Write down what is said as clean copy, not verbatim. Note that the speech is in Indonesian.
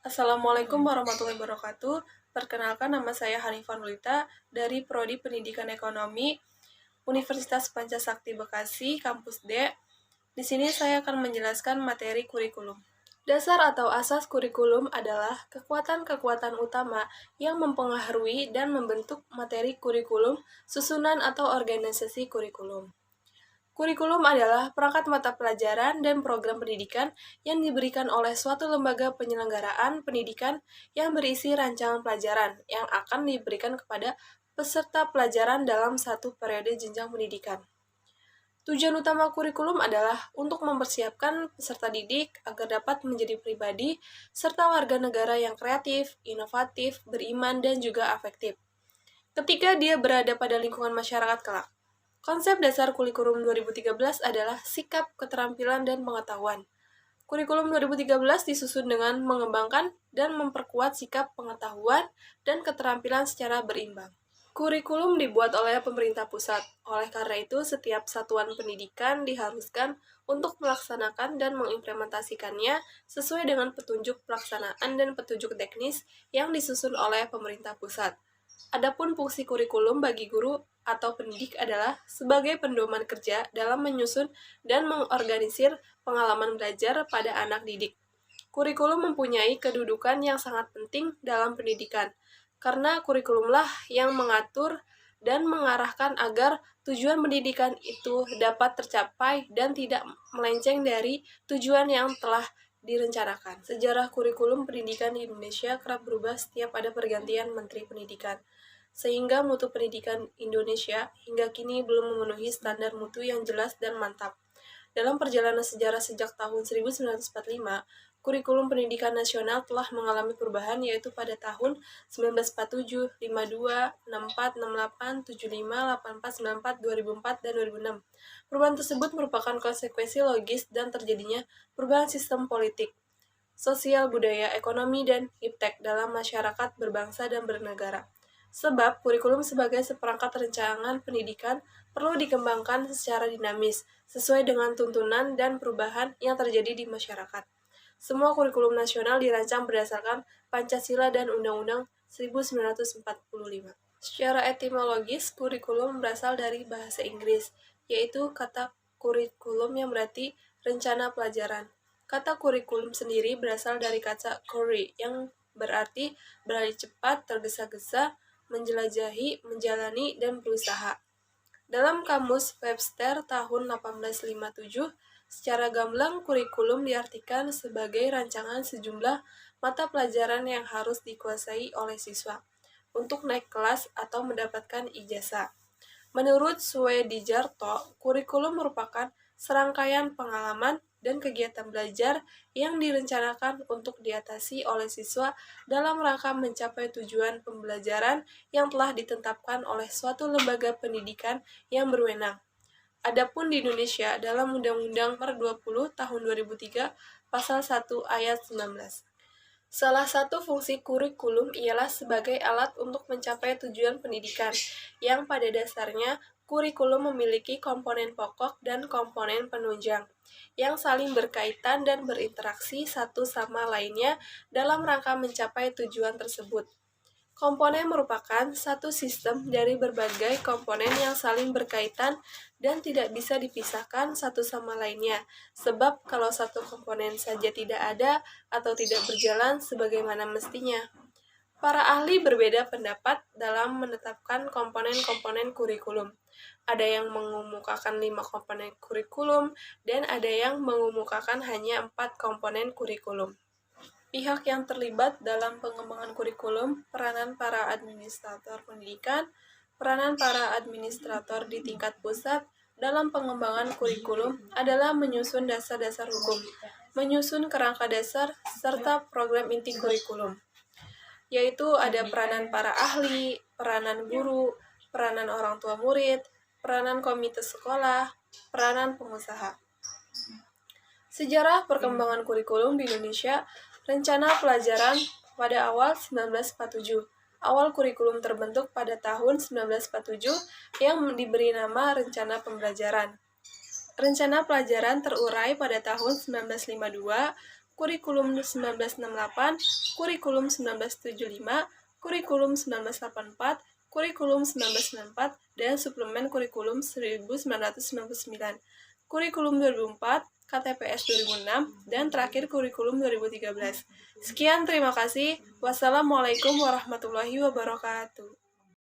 Assalamualaikum warahmatullahi wabarakatuh. Perkenalkan, nama saya Hanifah Nurita dari Prodi Pendidikan Ekonomi Universitas Pancasakti Bekasi, Kampus D. Di sini saya akan menjelaskan materi kurikulum. Dasar atau asas kurikulum adalah kekuatan-kekuatan utama yang mempengaruhi dan membentuk materi kurikulum, susunan atau organisasi kurikulum. Kurikulum adalah perangkat mata pelajaran dan program pendidikan yang diberikan oleh suatu lembaga penyelenggaraan pendidikan yang berisi rancangan pelajaran yang akan diberikan kepada peserta pelajaran dalam satu periode jenjang pendidikan. Tujuan utama kurikulum adalah untuk mempersiapkan peserta didik agar dapat menjadi pribadi serta warga negara yang kreatif, inovatif, beriman, dan juga afektif ketika dia berada pada lingkungan masyarakat kelak. Konsep dasar kurikulum 2013 adalah sikap, keterampilan, dan pengetahuan. Kurikulum 2013 disusun dengan mengembangkan dan memperkuat sikap, pengetahuan, dan keterampilan secara berimbang. Kurikulum dibuat oleh pemerintah pusat. Oleh karena itu, setiap satuan pendidikan diharuskan untuk melaksanakan dan mengimplementasikannya sesuai dengan petunjuk pelaksanaan dan petunjuk teknis yang disusun oleh pemerintah pusat. Adapun fungsi kurikulum bagi guru atau pendidik adalah sebagai pedoman kerja dalam menyusun dan mengorganisir pengalaman belajar pada anak didik. Kurikulum mempunyai kedudukan yang sangat penting dalam pendidikan, karena kurikulumlah yang mengatur dan mengarahkan agar tujuan pendidikan itu dapat tercapai dan tidak melenceng dari tujuan yang telah direncanakan. Sejarah kurikulum pendidikan di Indonesia kerap berubah setiap ada pergantian Menteri Pendidikan, sehingga mutu pendidikan Indonesia hingga kini belum memenuhi standar mutu yang jelas dan mantap. Dalam perjalanan sejarah sejak tahun 1945, kurikulum pendidikan nasional telah mengalami perubahan, yaitu pada tahun 1947, 52, 64, 68, 75, 84, 94, 2004, dan 2006. Perubahan tersebut merupakan konsekuensi logis dan terjadinya perubahan sistem politik, sosial, budaya, ekonomi, dan iptek dalam masyarakat berbangsa dan bernegara. Sebab, kurikulum sebagai seperangkat rancangan pendidikan perlu dikembangkan secara dinamis, sesuai dengan tuntunan dan perubahan yang terjadi di masyarakat. Semua kurikulum nasional dirancang berdasarkan Pancasila dan Undang-Undang 1945. Secara etimologis, kurikulum berasal dari bahasa Inggris, yaitu kata kurikulum yang berarti rencana pelajaran. Kata kurikulum sendiri berasal dari kata curry, yang berarti berlari cepat, tergesa-gesa, menjelajahi, menjalani, dan berusaha. Dalam Kamus Webster tahun 1857, secara gamblang kurikulum diartikan sebagai rancangan sejumlah mata pelajaran yang harus dikuasai oleh siswa untuk naik kelas atau mendapatkan ijazah. Menurut Suedijarto, kurikulum merupakan serangkaian pengalaman dan kegiatan belajar yang direncanakan untuk diatasi oleh siswa dalam rangka mencapai tujuan pembelajaran yang telah ditetapkan oleh suatu lembaga pendidikan yang berwenang. Adapun di Indonesia, dalam Undang-Undang Nomor 20 Tahun 2003, Pasal 1 Ayat 19. Salah satu fungsi kurikulum ialah sebagai alat untuk mencapai tujuan pendidikan, yang pada dasarnya kurikulum memiliki komponen pokok dan komponen penunjang, yang saling berkaitan dan berinteraksi satu sama lainnya dalam rangka mencapai tujuan tersebut. Komponen merupakan satu sistem dari berbagai komponen yang saling berkaitan dan tidak bisa dipisahkan satu sama lainnya, sebab kalau satu komponen saja tidak ada atau tidak berjalan sebagaimana mestinya. Para ahli berbeda pendapat dalam menetapkan komponen-komponen kurikulum. Ada yang mengemukakan 5 komponen kurikulum, dan ada yang mengemukakan hanya 4 komponen kurikulum. Pihak yang terlibat dalam pengembangan kurikulum, peranan para administrator pendidikan, peranan para administrator di tingkat pusat dalam pengembangan kurikulum adalah menyusun dasar-dasar hukum, menyusun kerangka dasar, serta program inti kurikulum, yaitu ada peranan para ahli, peranan guru, peranan orang tua murid, peranan komite sekolah, peranan pengusaha. Sejarah perkembangan kurikulum di Indonesia. Rencana pelajaran pada awal 1947. Awal kurikulum terbentuk pada tahun 1947 yang diberi nama Rencana Pembelajaran. Rencana pelajaran terurai pada tahun 1952. kurikulum 1968, kurikulum 1975, kurikulum 1984, kurikulum 1994, dan suplemen kurikulum 1999, kurikulum 2004, KTPS 2006, dan terakhir kurikulum 2013. Sekian, terima kasih. Wassalamualaikum warahmatullahi wabarakatuh.